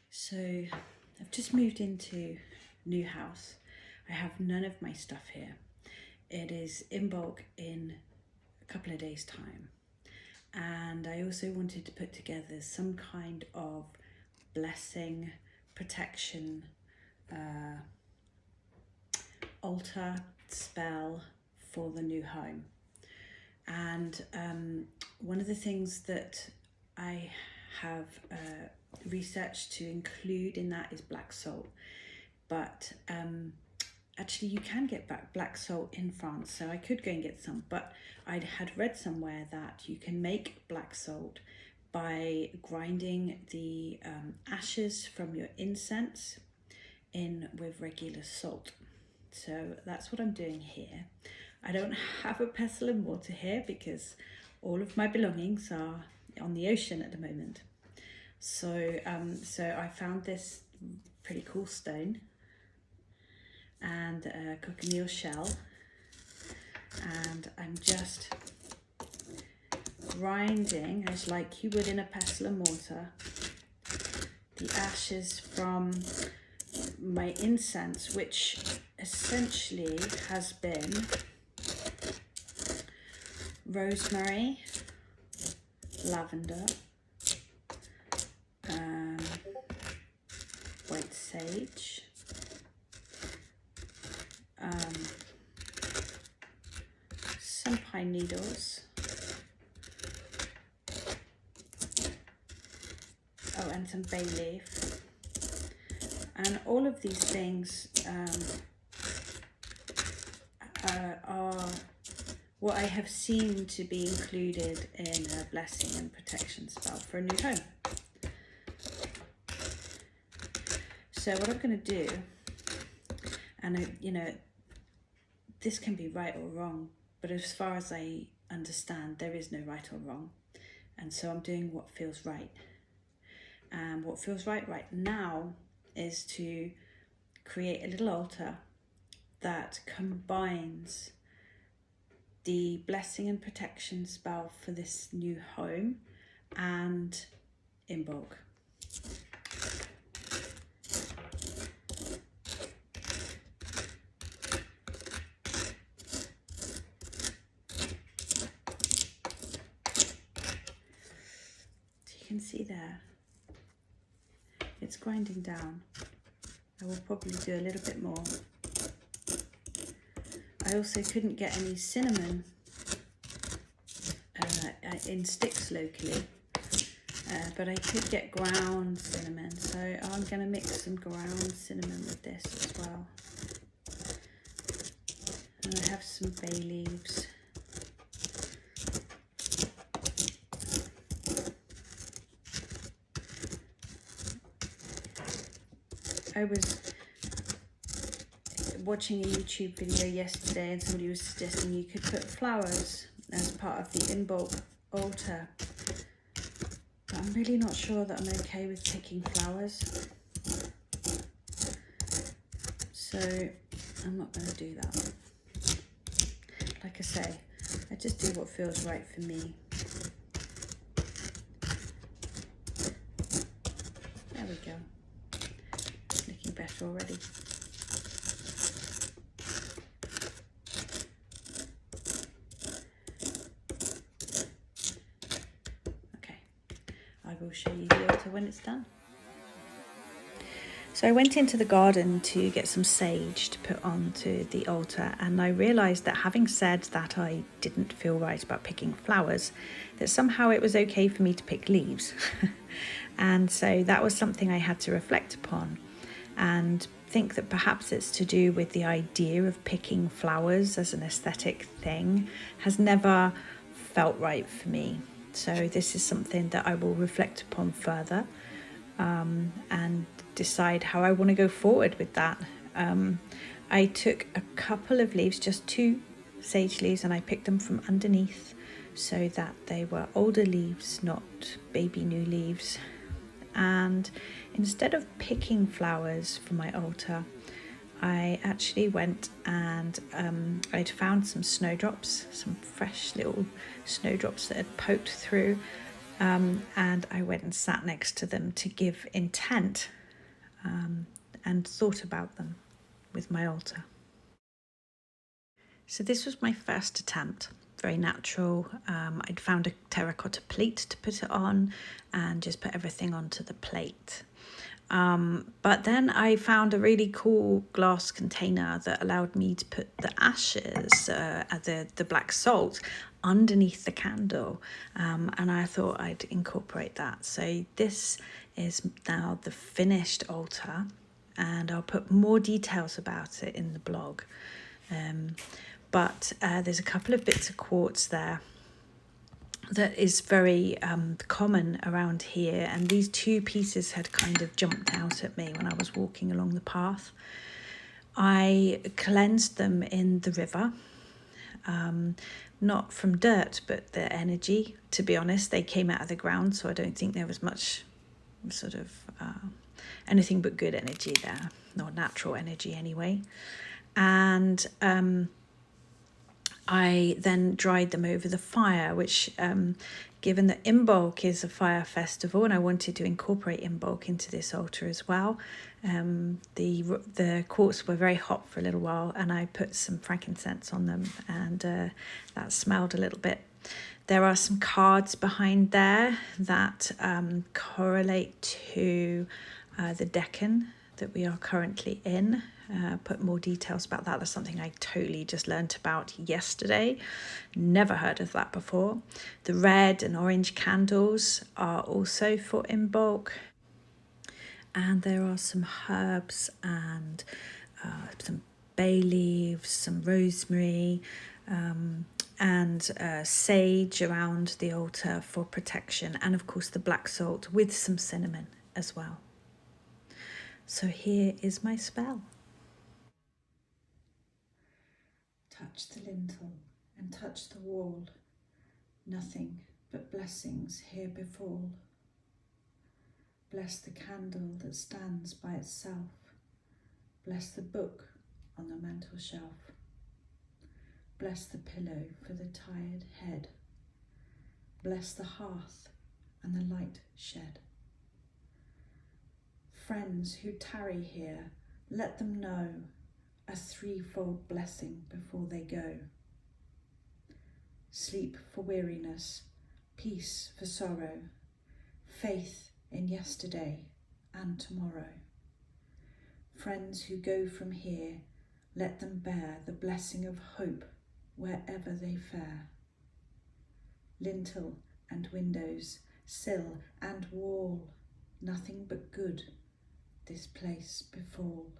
So I've just moved into a new house. I have none of my stuff here. It is Imbolc in a couple of days' time. And I also wanted to put together some kind of blessing, protection, altar spell for the new home. And one of the things that I have researched to include in that is black salt. But actually you can get black salt in France, so I could go and get some, but I had read somewhere that you can make black salt by grinding the ashes from your incense in with regular salt. So that's what I'm doing here. I don't have a pestle and mortar here because all of my belongings are on the ocean at the moment. So I found this pretty cool stone and a cochineal shell, and I'm just grinding, as like you would in a pestle and mortar, the ashes from my incense, which essentially has been rosemary, lavender, white sage, some pine needles, and some bay leaf. And all of these things are what I have seen to be included in a blessing and protection spell for a new home. So what I'm going to do, and this can be right or wrong, but as far as I understand, there is no right or wrong. And so I'm doing what feels right. And what feels right now is to create a little altar that combines the blessing and protection spell for this new home and Imbolc. You can see there, it's grinding down. I will probably do a little bit more. I also couldn't get any cinnamon in sticks locally, but I could get ground cinnamon, so I'm going to mix some ground cinnamon with this as well. And I have some bay leaves. I was watching a YouTube video yesterday and somebody was suggesting you could put flowers as part of the Imbolc altar. But I'm really not sure that I'm okay with picking flowers. So I'm not going to do that. Like I say, I just do what feels right for me. There we go. Looking better already. Okay, I will show you the altar when it's done. So I went into the garden to get some sage to put onto the altar, and I realised that having said that I didn't feel right about picking flowers, that somehow it was okay for me to pick leaves. And so that was something I had to reflect upon and think that perhaps it's to do with the idea of picking flowers as an aesthetic thing has never felt right for me. So this is something that I will reflect upon further and decide how I want to go forward with that. I took a couple of leaves, just 2 sage leaves, and I picked them from underneath so that they were older leaves, not baby new leaves. And instead of picking flowers for my altar, I actually went and I'd found some snowdrops, some fresh little snowdrops that had poked through And I went and sat next to them to give intent and thought about them with my altar. So this was my first attempt, very natural. I'd found a terracotta plate to put it on and just put everything onto the plate. But then I found a really cool glass container that allowed me to put the ashes, the black salt, underneath the candle. And I thought I'd incorporate that. So this is now the finished altar, and I'll put more details about it in the blog. But there's a couple of bits of quartz there that is very common around here, and these two pieces had kind of jumped out at me when I was walking along the path. I cleansed them in the river, not from dirt but the energy. To be honest, they came out of the ground, so I don't think there was much sort of anything but good energy there, or natural energy anyway. And I then dried them over the fire, which, given that Imbolc is a fire festival, and I wanted to incorporate Imbolc into this altar as well, the quartz were very hot for a little while, and I put some frankincense on them, and that smelled a little bit. There are some cards behind there that correlate to the Deccan that we are currently in. Put more details about that. That's something I totally just learnt about yesterday. Never heard of that before. The red and orange candles are also for Imbolc. And there are some herbs and some bay leaves, some rosemary, and sage around the altar for protection. And of course the black salt with some cinnamon as well. So here is my spell. Touch the lintel and touch the wall. Nothing but blessings here befall. Bless the candle that stands by itself. Bless the book on the mantel shelf. Bless the pillow for the tired head. Bless the hearth and the light shed. Friends who tarry here, let them know a threefold blessing before they go. Sleep for weariness, peace for sorrow, faith in yesterday and tomorrow. Friends who go from here, let them bear the blessing of hope wherever they fare. Lintel and windows, sill and wall, nothing but good this place befall.